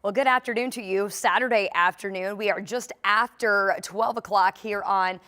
Well, good afternoon to you. Saturday afternoon. We are just after 12 o'clock here on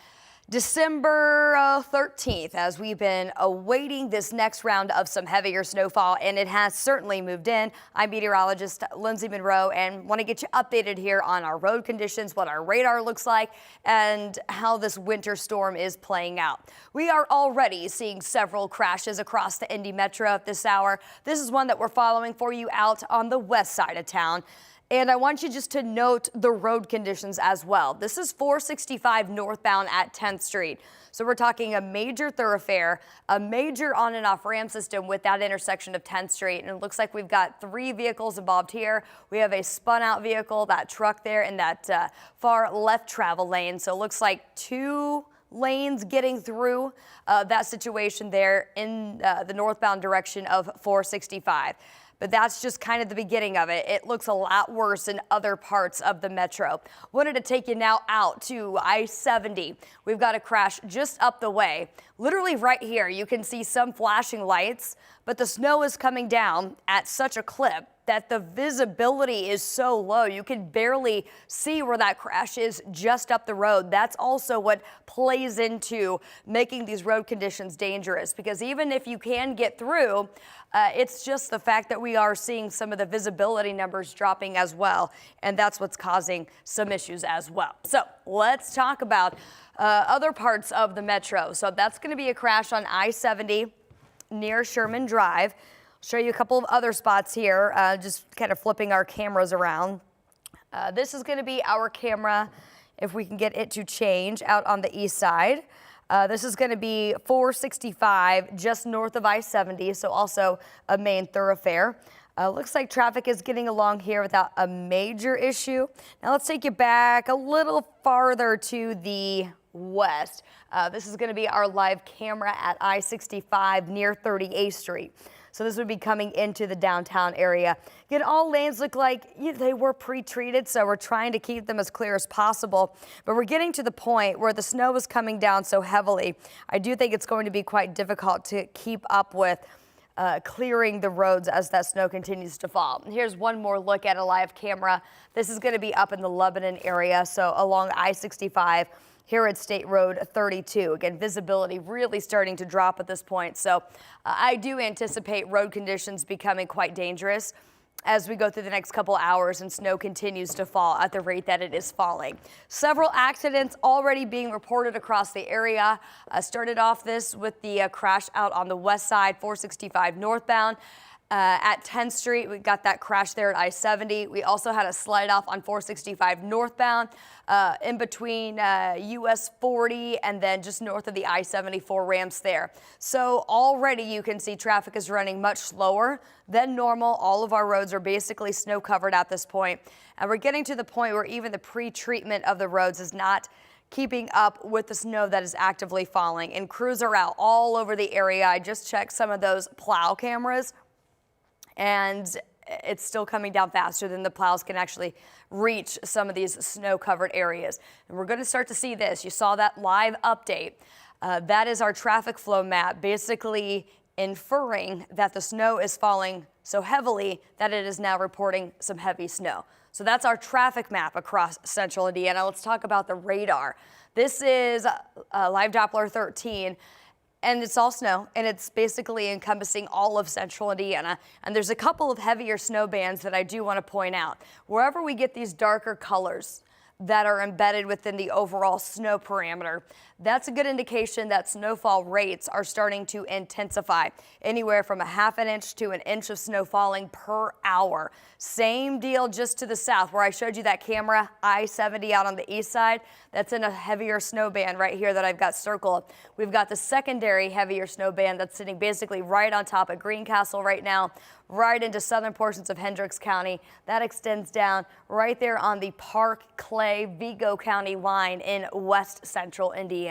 December 13th, as we've been awaiting this next round of some heavier snowfall, and it has certainly moved in. I'm meteorologist Lindsey Monroe, and want to get you updated here on our road conditions, what our radar looks like, and how this winter storm is playing out. We are already seeing several crashes across the Indy Metro at this hour. This is one that we're following for you out on the west side of town. And I want you just to note the road conditions as well. This is 465 northbound at 10th Street. So we're talking a major thoroughfare, a major on and off ramp system with that intersection of 10th Street. And it looks like we've got 3 vehicles involved here. We have a spun out vehicle, that truck there in that far left travel lane. So it looks like 2 lanes getting through that situation there in the northbound direction of 465. But that's just kind of the beginning of it. It looks a lot worse in other parts of the metro. Wanted to take you now out to I-70. We've got a crash just up the way. Literally right here, you can see some flashing lights, but the snow is coming down at such a clip that the visibility is so low. You can barely see where that crash is just up the road. That's also what plays into making these road conditions dangerous, because even if you can get through, it's just the fact that we are seeing some of the visibility numbers dropping as well, and that's what's causing some issues as well. So let's talk about other parts of the metro. So that's going to be a crash on I-70 near Sherman Drive. Show you a couple of other spots here, just kind of flipping our cameras around. This is going to be our camera, if we can get it to change, out on the east side. This is going to be 465 just north of I-70, so also a main thoroughfare. Looks like traffic is getting along here without a major issue. Now let's take you back a little farther to the west. This is going to be our live camera at I-65 near 38th Street. So this would be coming into the downtown area. Again, all lanes look like they were pre-treated, so we're trying to keep them as clear as possible. But we're getting to the point where the snow is coming down so heavily. I do think it's going to be quite difficult to keep up with clearing the roads as that snow continues to fall. And here's one more look at a live camera. This is going to be up in the Lebanon area, so along I-65. Here at State Road 32. Again, visibility really starting to drop at this point. So I do anticipate road conditions becoming quite dangerous as we go through the next couple hours and snow continues to fall at the rate that it is falling. Several accidents already being reported across the area. Started off this with the crash out on the west side, 465 northbound. At 10th Street, we got that crash there at I-70. We also had a slide off on 465 northbound in between US 40 and then just north of the I-74 ramps there. So already you can see traffic is running much slower than normal. All of our roads are basically snow covered at this point. And we're getting to the point where even the pre-treatment of the roads is not keeping up with the snow that is actively falling. And crews are out all over the area. I just checked some of those plow cameras, and it's still coming down faster than the plows can actually reach some of these snow-covered areas. And we're going to start to see this. You saw that live update. That is our traffic flow map, basically inferring that the snow is falling so heavily that it is now reporting some heavy snow. So that's our traffic map across central Indiana. Let's talk about the radar. This is live Doppler 13. And it's all snow, and it's basically encompassing all of central Indiana. And there's a couple of heavier snow bands that I do want to point out. Wherever we get these darker colors that are embedded within the overall snow parameter, that's a good indication that snowfall rates are starting to intensify, anywhere from a ½ inch to an inch of snow falling per hour. Same deal just to the south where I showed you that camera, I-70 out on the east side. That's in a heavier snow band right here that I've got circled. We've got the secondary heavier snow band that's sitting basically right on top of Greencastle right now, right into southern portions of Hendricks County. That extends down right there on the Park, Clay, Vigo County line in west central Indiana.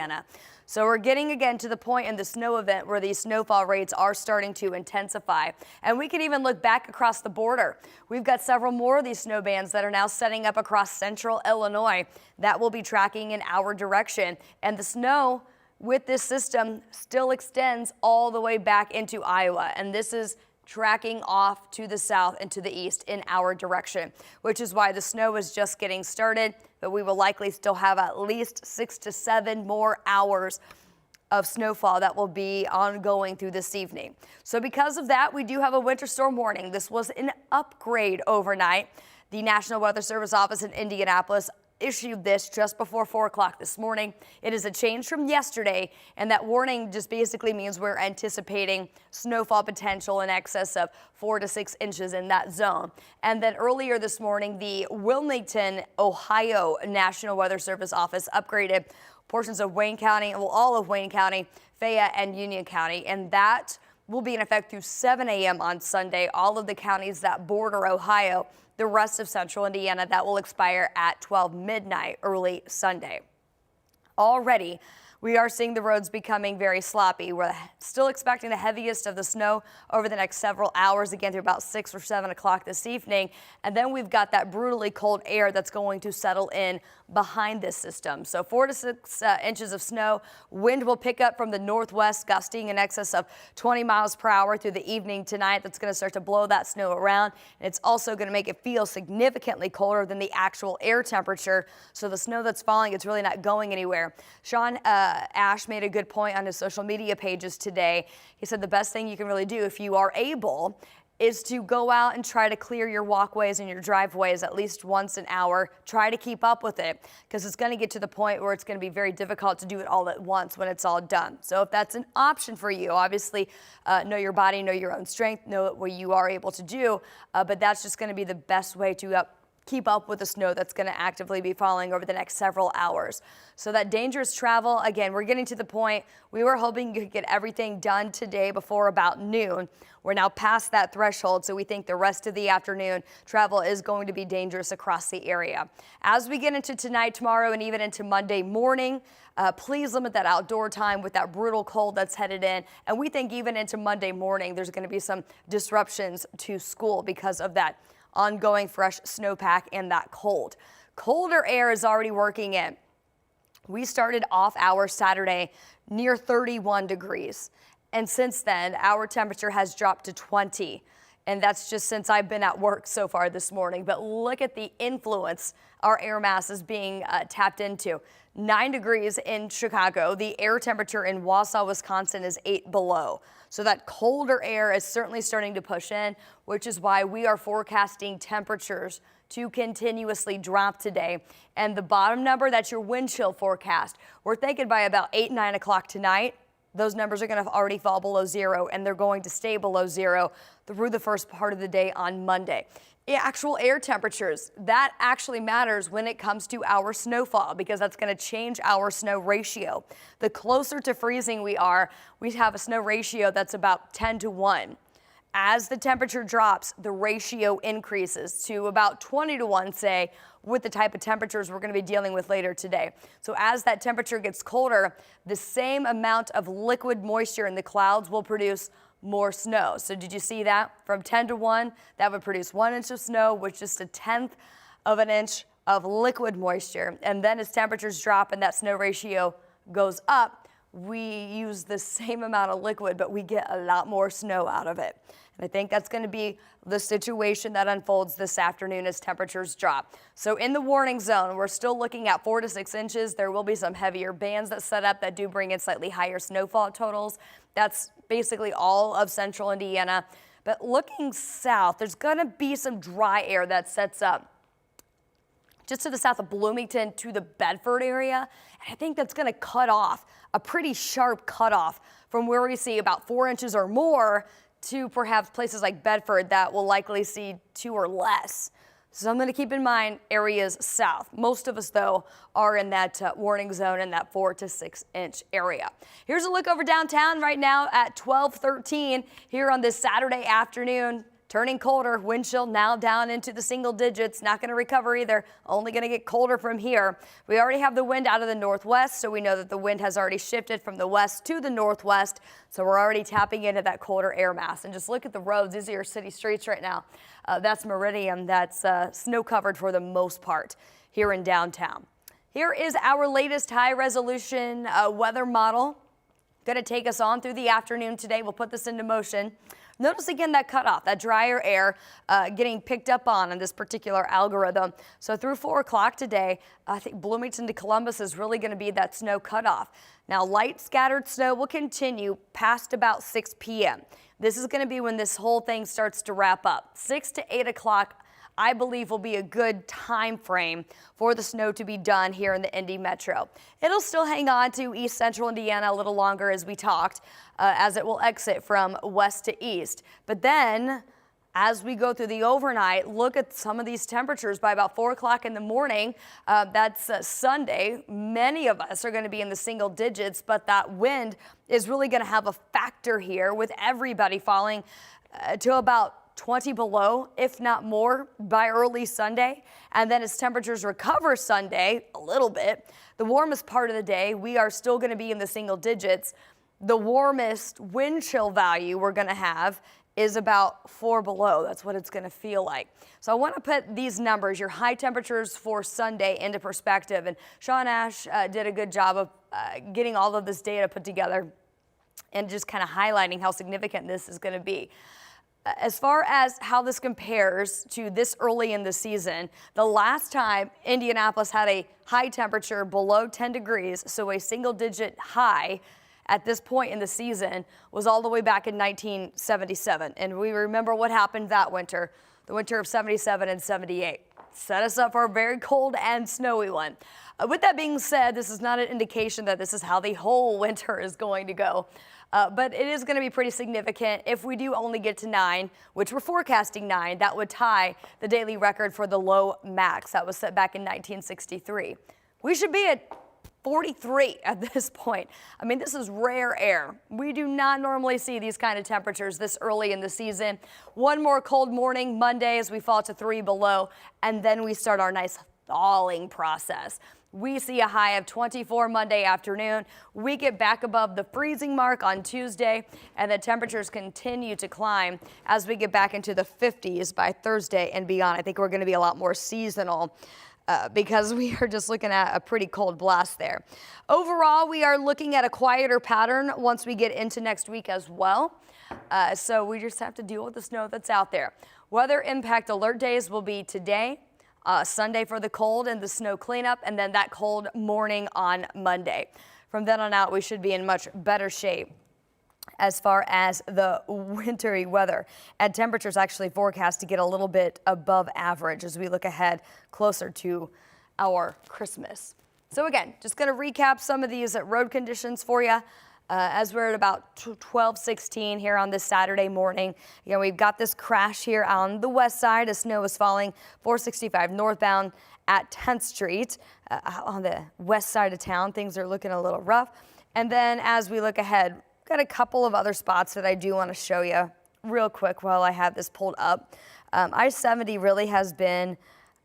So we're getting again to the point in the snow event where these snowfall rates are starting to intensify. And we can even look back across the border. We've got several more of these snow bands that are now setting up across central Illinois that will be tracking in our direction. And the snow with this system still extends all the way back into Iowa. And this is tracking off to the south and to the east in our direction, which is why the snow is just getting started, but we will likely still have at least 6 to 7 more hours of snowfall that will be ongoing through this evening. So because of that, we do have a winter storm warning. This was an upgrade overnight. The National Weather Service office in Indianapolis issued this just before 4 o'clock this morning. It is a change from yesterday, and that warning just basically means we're anticipating snowfall potential in excess of 4 to 6 inches in that zone. And then earlier this morning, the Wilmington, Ohio National Weather Service office upgraded portions of Wayne County, well, all of Wayne County, Fayette, and Union County, and that will be in effect through 7 a.m. on Sunday. All of the counties that border Ohio, the rest of central Indiana, that will expire at 12 midnight early Sunday. Already, we are seeing the roads becoming very sloppy. We're still expecting the heaviest of the snow over the next several hours, again through about 6 or 7 o'clock this evening. And then we've got that brutally cold air that's going to settle in behind this system. So 4 to 6 inches of snow. Wind will pick up from the northwest, gusting in excess of 20 miles per hour through the evening tonight. That's going to start to blow that snow around. And it's also going to make it feel significantly colder than the actual air temperature. So the snow that's falling, it's really not going anywhere. Sean Ash made a good point on his social media pages today. He said the best thing you can really do if you are able is to go out and try to clear your walkways and your driveways at least once an hour. Try to keep up with it, because it's going to get to the point where it's going to be very difficult to do it all at once when it's all done. So if that's an option for you, obviously know your body, know your own strength, know what you are able to do, but that's just going to be the best way to keep up with the snow that's going to actively be falling over the next several hours. So that dangerous travel, again, we're getting to the point. We were hoping you could get everything done today before about noon. We're now past that threshold, so we think the rest of the afternoon travel is going to be dangerous across the area. As we get into tonight, tomorrow, and even into Monday morning, please limit that outdoor time with that brutal cold that's headed in. And we think even into Monday morning, there's going to be some disruptions to school because of that ongoing fresh snowpack and that cold. Colder air is already working in. We started off our Saturday near 31 degrees. And since then, our temperature has dropped to 20. And that's just since I've been at work so far this morning. But look at the influence our air mass is being tapped into. 9 degrees in Chicago. The air temperature in Wausau, Wisconsin is 8 below. So that colder air is certainly starting to push in, which is why we are forecasting temperatures to continuously drop today. And the bottom number, that's your wind chill forecast. We're thinking by about 8, 9 o'clock tonight, those numbers are going to already fall below zero, and they're going to stay below zero through the first part of the day on Monday. Actual air temperatures, that actually matters when it comes to our snowfall, because that's going to change our snow ratio. The closer to freezing we are, we have a snow ratio that's about 10 to 1. As the temperature drops, the ratio increases to about 20 to 1, say, with the type of temperatures we're going to be dealing with later today. So as that temperature gets colder, the same amount of liquid moisture in the clouds will produce more snow. So did you see that? From 10 to 1, that would produce 1 inch of snow with just 1/10 of an inch of liquid moisture. And then as temperatures drop and that snow ratio goes up, we use the same amount of liquid, but we get a lot more snow out of it. And I think that's going to be the situation that unfolds this afternoon as temperatures drop. So in the warning zone, we're still looking at 4 to 6 inches. There will be some heavier bands that set up that do bring in slightly higher snowfall totals. That's basically all of central Indiana. But looking south, there's going to be some dry air that sets up just to the south of Bloomington to the Bedford area. And I think that's going to cut off a pretty sharp cutoff from where we see about 4 inches or more to perhaps places like Bedford that will likely see 2 or less. So I'm going to keep in mind areas south. Most of us, though, are in that warning zone in that 4 to 6 inch area. Here's a look over downtown right now at 12:13 here on this Saturday afternoon. Turning colder, wind chill now down into the single digits. Not going to recover either. Only going to get colder from here. We already have the wind out of the northwest, so we know that the wind has already shifted from the west to the northwest. So we're already tapping into that colder air mass. And just look at the roads. These are your city streets right now. That's Meridian. That's snow covered for the most part here in downtown. Here is our latest high resolution weather model. Going to take us on through the afternoon today. We'll put this into motion. Notice again that cutoff, that drier air getting picked up on this particular algorithm. So through 4 o'clock today, I think Bloomington to Columbus is really going to be that snow cutoff. Now, light scattered snow will continue past about 6 p.m. This is going to be when this whole thing starts to wrap up. 6 to 8 o'clock, I believe, will be a good time frame for the snow to be done here in the Indy Metro. It'll still hang on to east central Indiana a little longer as we talked, as it will exit from west to east. But then, as we go through the overnight, look at some of these temperatures by about 4 o'clock in the morning. That's Sunday. Many of us are going to be in the single digits, but that wind is really going to have a factor here with everybody falling to about 20 below, if not more, by early Sunday. And then as temperatures recover Sunday a little bit, the warmest part of the day, we are still going to be in the single digits. The warmest wind chill value we're going to have is about 4 below. That's what it's going to feel like. So I want to put these numbers, your high temperatures for Sunday, into perspective. And Sean Ash did a good job of getting all of this data put together and just kind of highlighting how significant this is going to be. As far as how this compares to this early in the season, the last time Indianapolis had a high temperature below 10 degrees, so a single-digit high at this point in the season, was all the way back in 1977. And we remember what happened that winter, the winter of 77 and 78. Set us up for a very cold and snowy one. With that being said, this is not an indication that this is how the whole winter is going to go. But it is going to be pretty significant. If we do only get to 9, which we're forecasting 9, that would tie the daily record for the low max that was set back in 1963. We should be at 43 at this point. I mean, this is rare air. We do not normally see these kind of temperatures this early in the season. One more cold morning Monday as we fall to 3 below, and then we start our nice thawing process. We see a high of 24 Monday afternoon. We get back above the freezing mark on Tuesday, and the temperatures continue to climb as we get back into the 50s by Thursday and beyond. I think we're going to be a lot more seasonal because we are just looking at a pretty cold blast there. Overall, we are looking at a quieter pattern once we get into next week as well. So we just have to deal with the snow that's out there. Weather impact alert days will be today, Sunday for the cold and the snow cleanup, and then that cold morning on Monday. From then on out, we should be in much better shape as far as the wintry weather. And temperatures actually forecast to get a little bit above average as we look ahead closer to our Christmas. So again, just going to recap some of these road conditions for you. As we're at about 12:16 here on this Saturday morning. We've got this crash here on the west side as snow is falling 465 northbound at 10th Street. On the west side of town, things are looking a little rough. And then as we look ahead, got a couple of other spots that I do want to show you real quick while I have this pulled up. I-70 really has been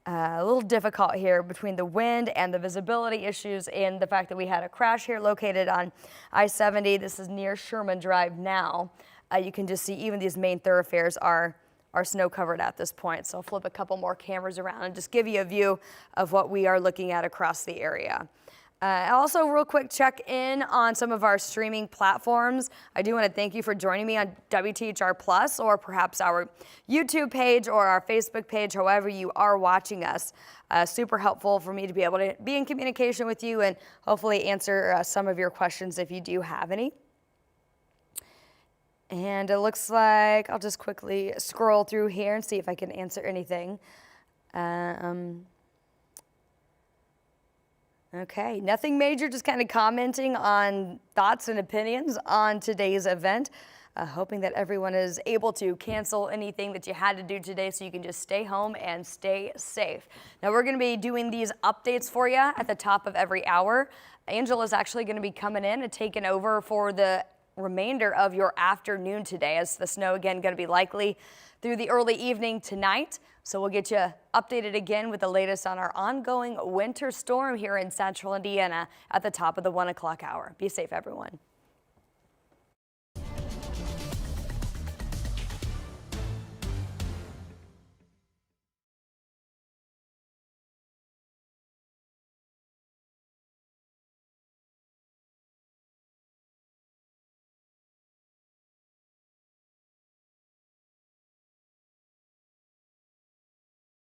a little difficult here between the wind and the visibility issues and the fact that we had a crash here located on I-70. This is near Sherman Drive now. You can just see even these main thoroughfares are snow covered at this point. So I'll flip a couple more cameras around and just give you a view of what we are looking at across the area. Also, real quick check in on some of our streaming platforms. I do want to thank you for joining me on WTHR Plus or perhaps our YouTube page or our Facebook page, however you are watching us. Super helpful for me to be able to be in communication with you and hopefully answer some of your questions if you do have any. And it looks like I'll just quickly scroll through here and see if I can answer anything. Okay, nothing major, just kind of commenting on thoughts and opinions on today's event. Hoping that everyone is able to cancel anything that you had to do today so you can just stay home and stay safe. Now we're going to be doing these updates for you at the top of every hour. Angela is actually going to be coming in and taking over for the remainder of your afternoon today, as the snow again going to be likely through the early evening tonight. So we'll get you updated again with the latest on our ongoing winter storm here in central Indiana at the top of the 1 o'clock hour. Be safe, everyone.